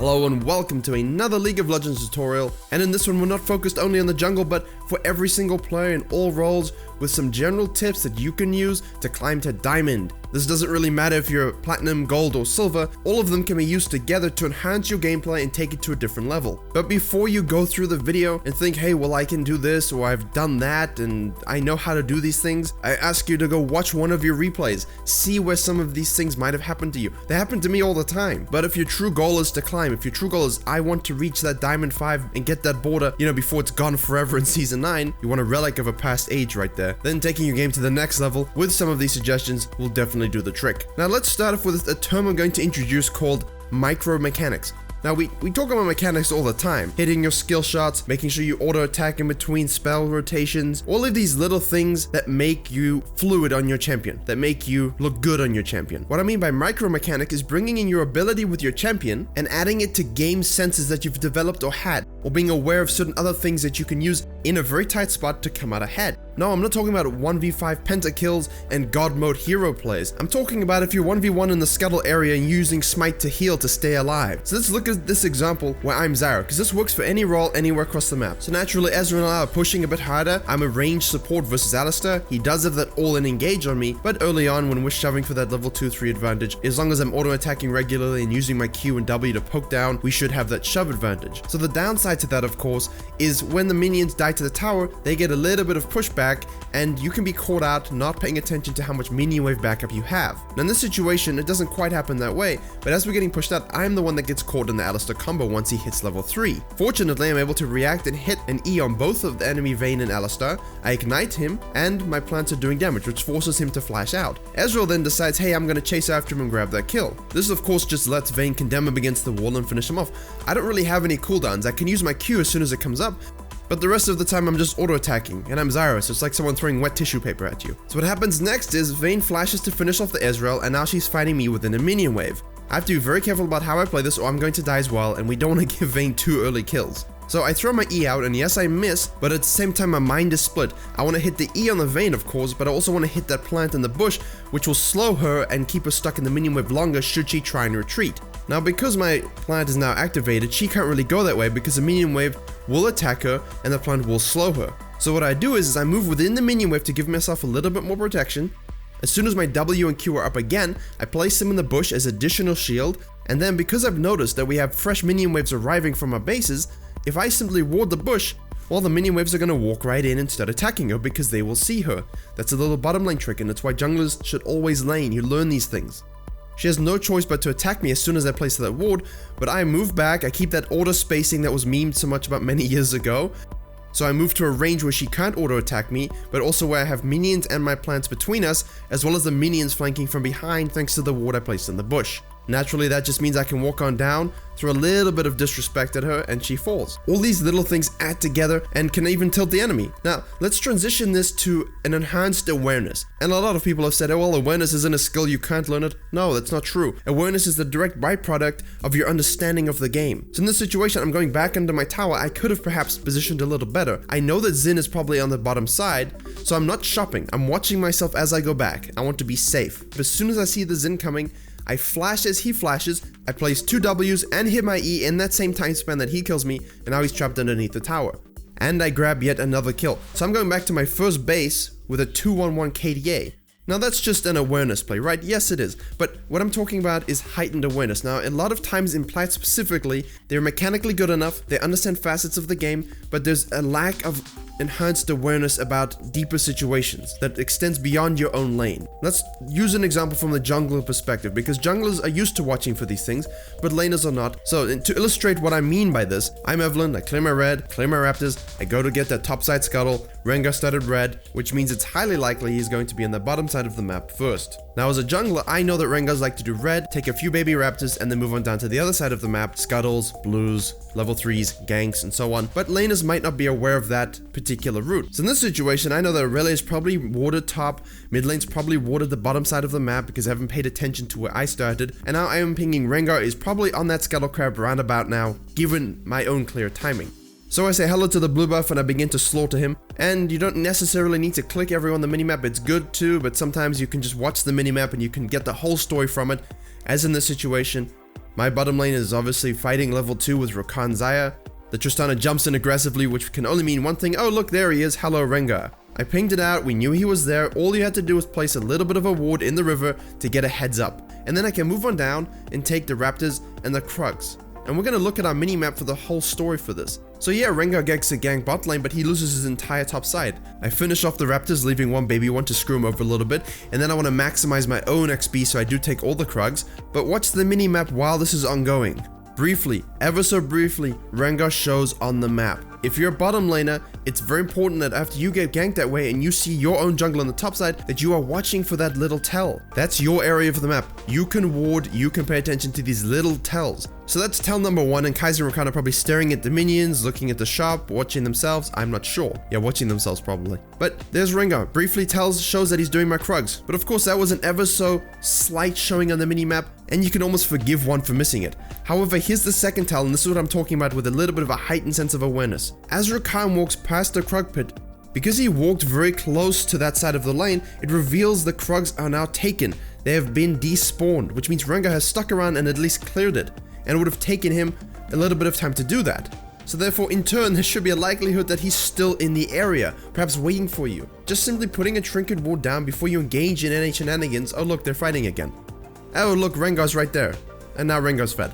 Hello and welcome to another League of Legends tutorial, and in this one we're not focused only on the jungle but for every single player in all roles with some general tips that you can use to climb to diamond. This doesn't really matter if you're platinum, gold or silver, all of them can be used together to enhance your gameplay and take it to a different level. But before you go through the video and think, hey, well I can do this or I've done that and I know how to do these things, I ask you to go watch one of your replays, see where some of these things might have happened to you. They happen to me all the time. But if your true goal is to climb, if your true goal is I want to reach that diamond 5 and get that border, before it's gone forever in season 9, you want a relic of a past age right there. Then taking your game to the next level with some of these suggestions will definitely do the trick. Now let's start off with a term I'm going to introduce called micro mechanics. Now we talk about mechanics all the time, hitting your skill shots, making sure you auto attack in between spell rotations, all of these little things that make you fluid on your champion, that make you look good on your champion. What I mean by micro mechanic is bringing in your ability with your champion and adding it to game senses that you've developed or had, or being aware of certain other things that you can use in a very tight spot to come out ahead. No, I'm not talking about 1v5 pentakills and god mode hero plays. I'm talking about if you're 1v1 in the scuttle area and using smite to heal to stay alive. So let's look at this example where I'm Zyra, because this works for any role anywhere across the map. So naturally, Ezreal and I are pushing a bit harder. I'm a ranged support versus Alistar. He does have that all-in engage on me, but early on when we're shoving for that level 2-3 advantage, as long as I'm auto-attacking regularly and using my Q and W to poke down, we should have that shove advantage. So the downside to that, of course, is when the minions die to the tower, they get a little bit of pushback and you can be caught out not paying attention to how much minion wave backup you have. Now in this situation, it doesn't quite happen that way, but as we're getting pushed out, I'm the one that gets caught in the Alistar combo once he hits level 3. Fortunately, I'm able to react and hit an E on both of the enemy Vayne and Alistar. I ignite him, and my plants are doing damage, which forces him to flash out. Ezreal then decides, hey, I'm gonna chase after him and grab that kill. This of course just lets Vayne condemn him against the wall and finish him off. I don't really have any cooldowns. I can use my Q as soon as it comes up, but the rest of the time I'm just auto-attacking, and I'm Zyra, so it's like someone throwing wet tissue paper at you. So what happens next is Vayne flashes to finish off the Ezreal, and now she's fighting me within a minion wave. I have to be very careful about how I play this or I'm going to die as well, and we don't want to give Vayne too early kills. So I throw my E out, and yes I miss, but at the same time my mind is split. I want to hit the E on the Vayne of course, but I also want to hit that plant in the bush, which will slow her and keep her stuck in the minion wave longer should she try and retreat. Now because my plant is now activated, she can't really go that way because the minion wave will attack her and the plant will slow her. So what I do is I move within the minion wave to give myself a little bit more protection. As soon as my W and Q are up again, I place him in the bush as additional shield, and then because I've noticed that we have fresh minion waves arriving from our bases, if I simply ward the bush, well, the minion waves are going to walk right in and start attacking her because they will see her. That's a little bottom lane trick, and it's why junglers should always lane. You learn these things. She has no choice but to attack me as soon as I place that ward, but I move back, I keep that auto spacing that was memed so much about many years ago. So I move to a range where she can't auto attack me, but also where I have minions and my plants between us, as well as the minions flanking from behind thanks to the ward I placed in the bush. Naturally, that just means I can walk on down, throw a little bit of disrespect at her, and she falls. All these little things add together and can even tilt the enemy. Now, let's transition this to an enhanced awareness. And a lot of people have said, oh well, awareness isn't a skill, you can't learn it. No, that's not true. Awareness is the direct byproduct of your understanding of the game. So in this situation, I'm going back into my tower. I could have perhaps positioned a little better. I know that Xin is probably on the bottom side, so I'm not shopping. I'm watching myself as I go back. I want to be safe. But as soon as I see the Xin coming, I flash as he flashes, I place 2 Ws and hit my E in that same time span that he kills me, and now he's trapped underneath the tower. And I grab yet another kill. So I'm going back to my first base with a 2-1-1 KDA. Now that's just an awareness play, right? Yes it is, but what I'm talking about is heightened awareness. Now a lot of times in Plat specifically, they're mechanically good enough, they understand facets of the game, but there's a lack of enhanced awareness about deeper situations that extends beyond your own lane. Let's use an example from the jungler perspective, because junglers are used to watching for these things, but laners are not. So to illustrate what I mean by this, I'm Evelyn, I clear my red, clear my raptors, I go to get that topside scuttle, Rengar started red, which means it's highly likely he's going to be on the bottom side of the map first. Now as a jungler, I know that Rengars like to do red, take a few baby raptors, and then move on down to the other side of the map, scuttles, blues, level 3s, ganks, and so on, but laners might not be aware of that particular route. So in this situation, I know that Aurelia is probably warded top, mid lane's probably warded the bottom side of the map because I haven't paid attention to where I started, and now I am pinging Rengar is probably on that scuttle crab roundabout now, given my own clear timing. So I say hello to the blue buff and I begin to slaughter him, and you don't necessarily need to click everyone on the minimap, it's good too, but sometimes you can just watch the minimap and you can get the whole story from it, as in this situation. My bottom lane is obviously fighting level 2 with Rakan Zaya. The Tristana jumps in aggressively, which can only mean one thing. Oh look, there he is. Hello Rengar. I pinged it out, we knew he was there. All you had to do was place a little bit of a ward in the river to get a heads up. And then I can move on down and take the Raptors and the Krugs. And we're going to look at our mini-map for the whole story for this. So yeah, Rengar gets a gank bot lane, but he loses his entire top side. I finish off the Raptors, leaving one baby one to screw him over a little bit, and then I want to maximize my own XP, so I do take all the Krugs. But watch the mini-map while this is ongoing. Briefly, ever so briefly, Rengar shows on the map. If you're a bottom laner, it's very important that after you get ganked that way and you see your own jungle on the top side, that you are watching for that little tell. That's your area of the map. You can ward, you can pay attention to these little tells. So that's tell number 1, and Kaiser and Rakan are probably staring at the minions, looking at the shop, watching themselves. I'm not sure. Yeah, watching themselves probably. But there's Rengar. Briefly shows that he's doing my Krugs. But of course, that was an ever so slight showing on the minimap, and you can almost forgive one for missing it. However, here's the second tell, and this is what I'm talking about with a little bit of a heightened sense of awareness. As Rakan walks past the Krug pit, because he walked very close to that side of the lane, it reveals the Krugs are now taken. They have been despawned, which means Rengar has stuck around and at least cleared it. And it would have taken him a little bit of time to do that. So therefore, in turn, there should be a likelihood that he's still in the area, perhaps waiting for you. Just simply putting a trinket ward down before you engage in any shenanigans. Oh look, they're fighting again. Oh look, Rengar's right there. And now Rengar's fed.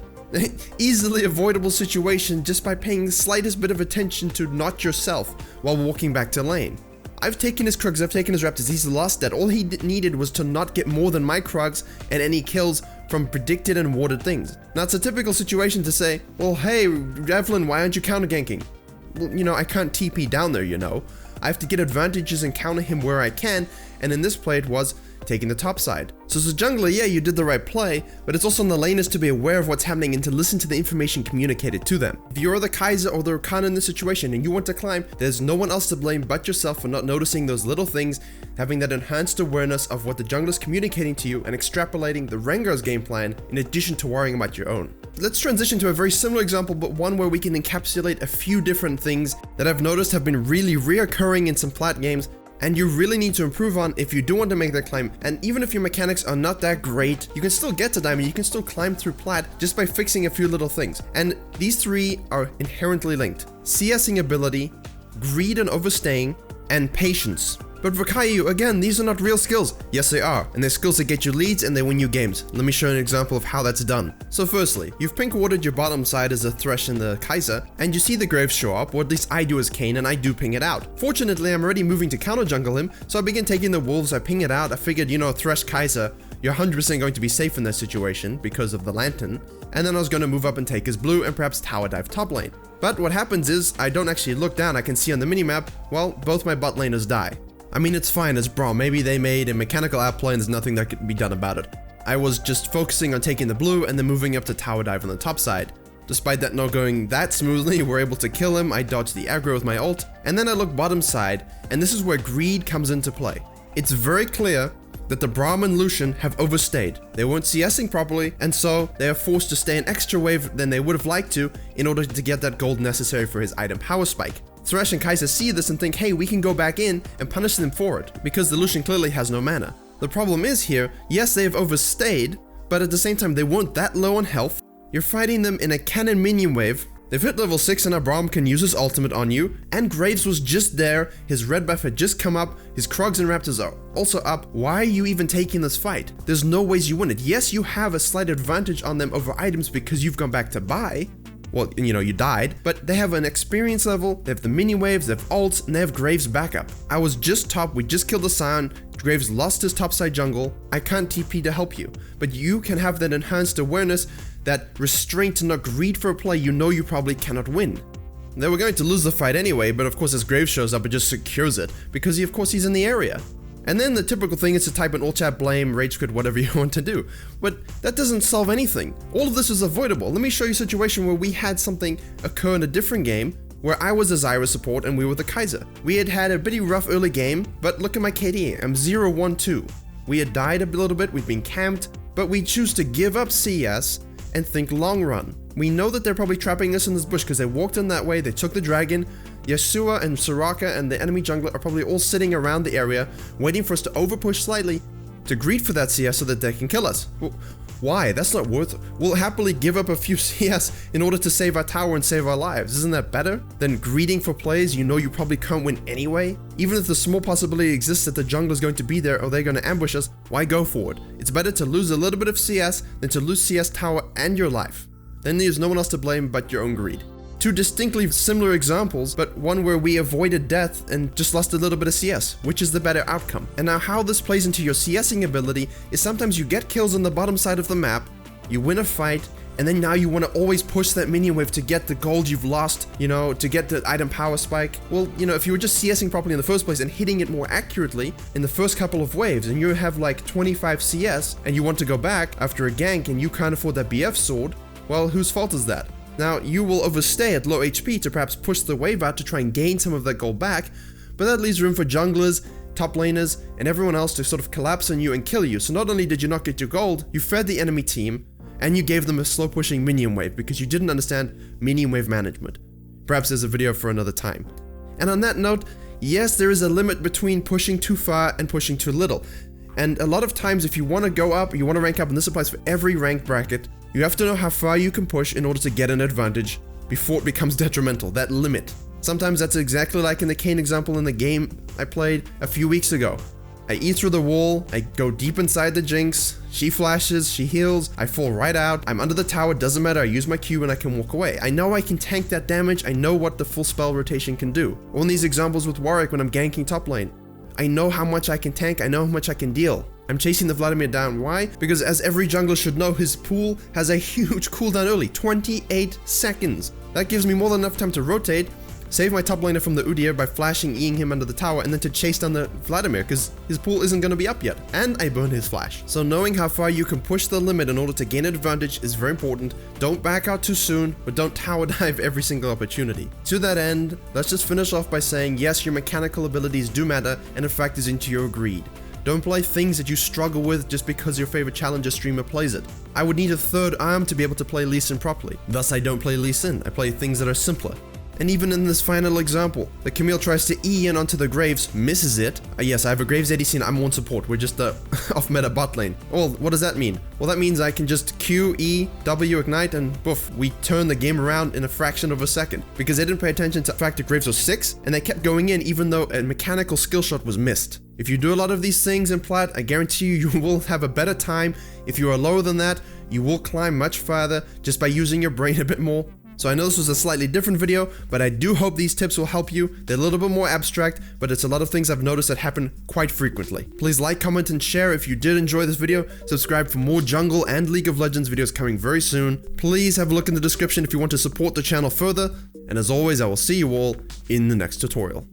Easily avoidable situation just by paying the slightest bit of attention to not yourself while walking back to lane. I've taken his Krugs, I've taken his Raptors, he's lost that. All he needed was to not get more than my Krugs and any kills from predicted and warded things. Now it's a typical situation to say, well hey Evelyn, why aren't you counter ganking? Well, you know, I can't TP down there, you know. I have to get advantages and counter him where I can, and in this play it was taking the top side. So as a jungler, yeah, you did the right play, but it's also on the laners to be aware of what's happening and to listen to the information communicated to them. If you're the Kaiser or the Rakan in this situation and you want to climb, there's no one else to blame but yourself for not noticing those little things, having that enhanced awareness of what the jungler's communicating to you and extrapolating the Rengar's game plan in addition to worrying about your own. Let's transition to a very similar example, but one where we can encapsulate a few different things that I've noticed have been really reoccurring in some plat games, and you really need to improve on if you do want to make that climb. And even if your mechanics are not that great, you can still get to diamond, you can still climb through plat just by fixing a few little things. And these three are inherently linked: CSing ability, greed and overstaying, and patience. But Virkayu, again, these are not real skills. Yes, they are, and they're skills that get you leads and they win you games. Let me show you an example of how that's done. So firstly, you've pink warded your bottom side as a Thresh and the Kaiser, and you see the Graves show up, or at least I do as Kayn, and I do ping it out. Fortunately, I'm already moving to counter jungle him, so I begin taking the wolves, I ping it out, I figured, you know, Thresh Kaiser, you're 100% going to be safe in this situation because of the lantern, and then I was going to move up and take his blue and perhaps tower dive top lane. But what happens is, I don't actually look down, I can see on the minimap, well, both my bot laners die. I mean, it's fine, it's Brawl, maybe they made a mechanical outplay and there's nothing that could be done about it. I was just focusing on taking the blue and then moving up to tower dive on the top side. Despite that not going that smoothly, we're able to kill him, I dodged the aggro with my ult, and then I look bottom side, and this is where greed comes into play. It's very clear that the Braum and Lucian have overstayed. They weren't CSing properly, and so they are forced to stay an extra wave than they would have liked to in order to get that gold necessary for his item power spike. Thresh and Kaiser see this and think, hey, we can go back in and punish them for it, because the Lucian clearly has no mana. The problem is here, yes, they have overstayed, but at the same time, they weren't that low on health. You're fighting them in a cannon minion wave. They've hit level 6 and Braum can use his ultimate on you, and Graves was just there, his red buff had just come up, his Krugs and Raptors are also up. Why are you even taking this fight? There's no ways you win it. Yes, you have a slight advantage on them over items because you've gone back to buy. Well, you know, you died, but they have an experience level, they have the mini waves, they have ults, and they have Graves backup. I was just top, we just killed the Scion, Graves lost his topside jungle, I can't TP to help you, but you can have that enhanced awareness, that restraint to not greed for a play you know you probably cannot win. They were going to lose the fight anyway, but of course as Graves shows up, it just secures it, because of course he's in the area. And then the typical thing is to type in ult chat, blame, rage quit, whatever you want to do. But that doesn't solve anything. All of this is avoidable. Let me show you a situation where we had something occur in a different game, where I was a Zyra support and we were the Kaiser. We had a pretty rough early game, but look at my KD, I'm 0-1-2. We had died a little bit, we'd been camped, but we choose to give up CS and think long run. We know that they're probably trapping us in this bush because they walked in that way, they took the dragon. Yasuo and Soraka and the enemy jungler are probably all sitting around the area, waiting for us to overpush slightly to greed for that CS so that they can kill us. Why? That's not worth it. We'll happily give up a few CS in order to save our tower and save our lives. Isn't that better than greeding for plays you know you probably can't win anyway? Even if the small possibility exists that the jungle is going to be there or they're going to ambush us, why go for it? It's better to lose a little bit of CS than to lose CS tower and your life. Then there's no one else to blame but your own greed. Two distinctly similar examples, but one where we avoided death and just lost a little bit of CS, which is the better outcome. And now how this plays into your CSing ability is sometimes you get kills on the bottom side of the map, you win a fight, and then now you want to always push that minion wave to get the gold you've lost, you know, to get the item power spike. Well, you know, if you were just CSing properly in the first place and hitting it more accurately in the first couple of waves, and you have like 25 CS, and you want to go back after a gank and you can't afford that BF sword, well, whose fault is that? Now, you will overstay at low HP to perhaps push the wave out to try and gain some of that gold back, but that leaves room for junglers, top laners, and everyone else to sort of collapse on you and kill you. So not only did you not get your gold, you fed the enemy team, and you gave them a slow pushing minion wave because you didn't understand minion wave management. Perhaps there's a video for another time. And on that note, yes, there is a limit between pushing too far and pushing too little. And a lot of times if you want to go up, you want to rank up, and this applies for every rank bracket, you have to know how far you can push in order to get an advantage before it becomes detrimental, that limit. Sometimes that's exactly like in the Kayn example in the game I played a few weeks ago. I eat through the wall, I go deep inside the Jinx, she flashes, she heals, I fall right out, I'm under the tower, doesn't matter, I use my Q and I can walk away. I know I can tank that damage, I know what the full spell rotation can do. Or in these examples with Warwick when I'm ganking top lane. I know how much I can tank, I know how much I can deal. I'm chasing the Vladimir down. Why? Because as every jungler should know, his pool has a huge cooldown early, 28 seconds. That gives me more than enough time to rotate, save my top laner from the Udyr by flashing Eing him under the tower, and then to chase down the Vladimir because his pool isn't going to be up yet. And I burn his flash. So knowing how far you can push the limit in order to gain an advantage is very important. Don't back out too soon, but don't tower dive every single opportunity. To that end, let's just finish off by saying yes, your mechanical abilities do matter and it factors into your greed. Don't play things that you struggle with just because your favorite challenger streamer plays it. I would need a third arm to be able to play Lee Sin properly. Thus I don't play Lee Sin, I play things that are simpler. And even in this final example, the Camille tries to E in onto the Graves, misses it. Yes, I have a Graves ADC and I'm one support, we're just the off-meta bot lane. Well, what does that mean? Well, that means I can just Q, E, W, ignite, and poof, we turn the game around in a fraction of a second. Because they didn't pay attention to the fact that Graves was 6, and they kept going in even though a mechanical skill shot was missed. If you do a lot of these things in Plat, I guarantee you will have a better time. If you are lower than that, you will climb much farther just by using your brain a bit more. So I know this was a slightly different video, but I do hope these tips will help you. They're a little bit more abstract, but it's a lot of things I've noticed that happen quite frequently. Please like, comment, and share if you did enjoy this video. Subscribe for more Jungle and League of Legends videos coming very soon. Please have a look in the description if you want to support the channel further. And as always, I will see you all in the next tutorial.